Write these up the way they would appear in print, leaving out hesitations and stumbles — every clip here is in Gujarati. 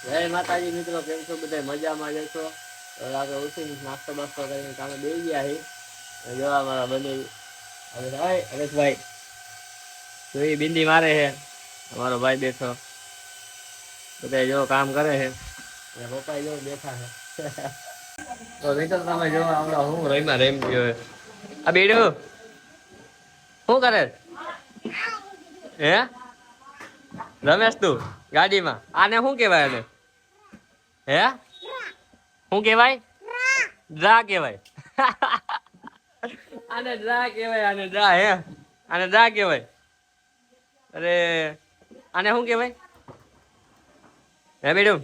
જય માતાજી મિત્રો, કેમ છો બધા? મજામાં જશો? આપણે ઉઠીને નાસ્તો બાસ્તો કરીને કામે બેસી ગયા છે. જોવા મારા બને હરેશભાઈ તો એ બિંદી મારે છે. અમારો ભાઈ બેઠો બધા જો કામ કરે છે. પપ્પા જો બેઠા છે. તો મિત્રો તમે જો હમણાં હું રહીમાં રેમ ગયો આ બેડું શું કરે હે રમેશ તું ગાડીમાં? આને શું કેવાય? આને હે શું કેવાય? ડ્રા કેવાય. આને ડ્રા કેવાય. આને ડ્રા હે આને ડ્રા કેવાય. અરે આને શું કેવાય હે બેડું?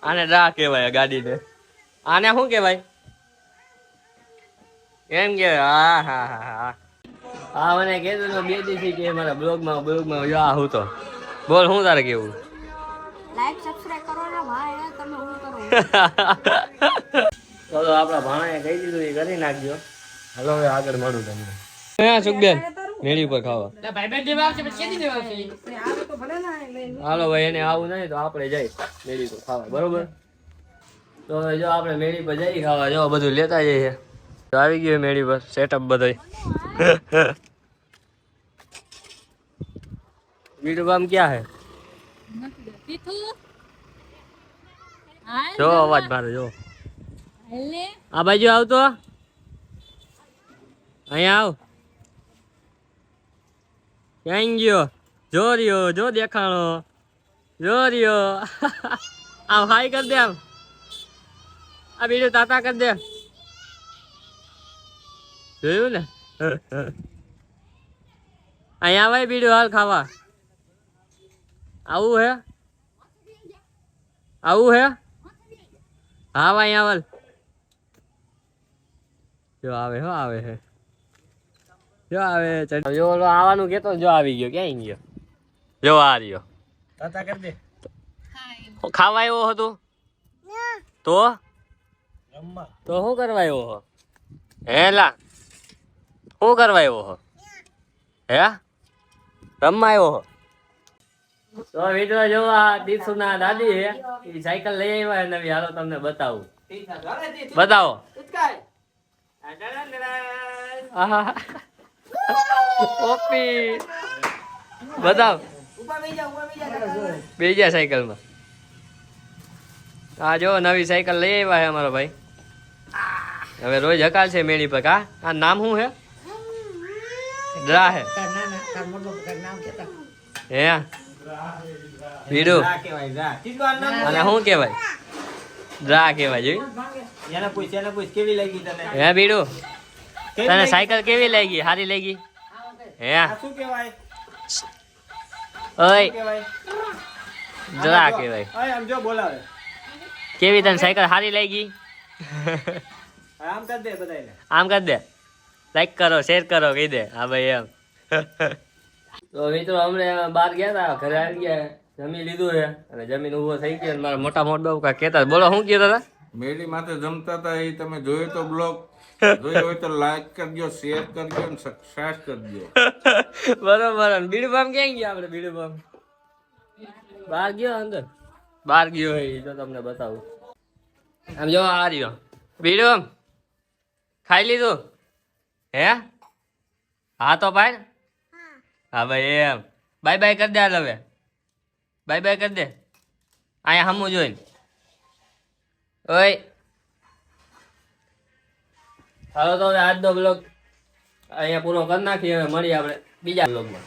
આને ડ્રા કેવાય ગાડીને. આને શું કેવાય? એમ કેવાય. હા હા હા હા હા મને કહેતો બે દિવસથી કે મારા બ્લોગમાં જો આ હું તો બોલ શું તારે કેવું? લાઈક સબસ્ક્રાઇબ કરો ને ભાઈ. તમે હું કરો તો આપણા ભાણાએ કહી દીધું એ કરી નાખજો. હાલો હવે આગળ મળું તમને. હે સુખબેન મેળી ઉપર ખાવા હાલો ભાઈ. એને આવું નહીં તો આપણે જઈ મેળી પર ખાવા. બરોબર? તો જો આપણે મેળી પર જઈ ખાવા. જો બધું લેતા જઈએ. તો આવી ગયું મેળી પર સેટઅપ બધું. વીડું ગામ ક્યાં હે? જો અવાજ મારે જો આ બાજુ આવતો અહીંયા આવ. ક્યાં ગયો? જો રહ્યો જો દેખાણો જો રહ્યો. આમ હાઈ કર દે. આમ આ બીજું તાતા કર દે. જોયું ને? અહીંયા ભાઈ બીડું હાલ ખાવા. આવું હે? આવું હે? હા ભાઈ આવલ જો આવે હો આવે હે જો આવે. જો ઓલો આવવાનું કેતો જો આવી ગયો. ક્યાં ગયો? જો આ રહ્યો. તાતા કર દે. ખાવા આવ્યો હતો તો શું કરવા આવ્યો હો? હેલા શું કરવા આવ્યો હો? હે રમવા આવ્યો હો? તો મિત્રો જો આ દીસુના દાદી હે એ સાયકલ લઈ આવ્યા નવી. હાલો તમને બતાવું. બતાવો. ઓપી બતાવ. બે ગયા સાયકલમાં. આ જો નવી સાયકલ લઈ આવ્યા હે અમારો ભાઈ. હવે રોજ હકાલ છે મેળી પર. કા આ નામ શું હે? ડ્રા હે હે બીડું. અને શું કેવાય? ડ્રા કેવાય. જોઈ કેવી લાગી તને? હે બીડું તને સાયકલ કેવી લાગી? સારી લાગી હે? શું કેવાય? ઓય ડ્રા કેવાય. આમ જો બોલાવે. કેવી તને સાયકલ સારી લાગી? આમ કર દે બધાને. આમ કર દે. લાઈક કરો શેર કરો કહી દે. હા ભાઈ એમ. તો મિત્રો અમને બહાર ગયા હતા. ઘરે આવી ગયા જમી લીધું છે અને જમીન ઉભો થઈ ગયો. મારા મોટા મોટા બહુ કાંઈ કહેતા. બોલો શું કહેતા હતા? મેળી માથે જમતા હતા એ તમે જોયો તો બ્લોગ જોયો હોય તો લાઈક કરજો, શેર કરજો અને સબસ્ક્રાઇબ કરજો. બરોબર. બીડું બામ ક્યાં ગયા? આપણે બીડું બામ બહાર ગયો. અંદર બહાર ગયો હોય તો તમને બતાવું. આમ જો આ રહ્યો બીડું. ખાઈ લીધું હે? હા તો ભાઈ. હા ભાઈ એમ. બાય બાય કરી દે. હાલ હવે બાય બાય કરી દે. અહીંયા હમું જોઈને. ઓય હાલો તો હવે આજનો બ્લોગ અહીંયા પૂરો કરી નાખીએ. હવે મળીએ આપણે બીજા બ્લોગમાં.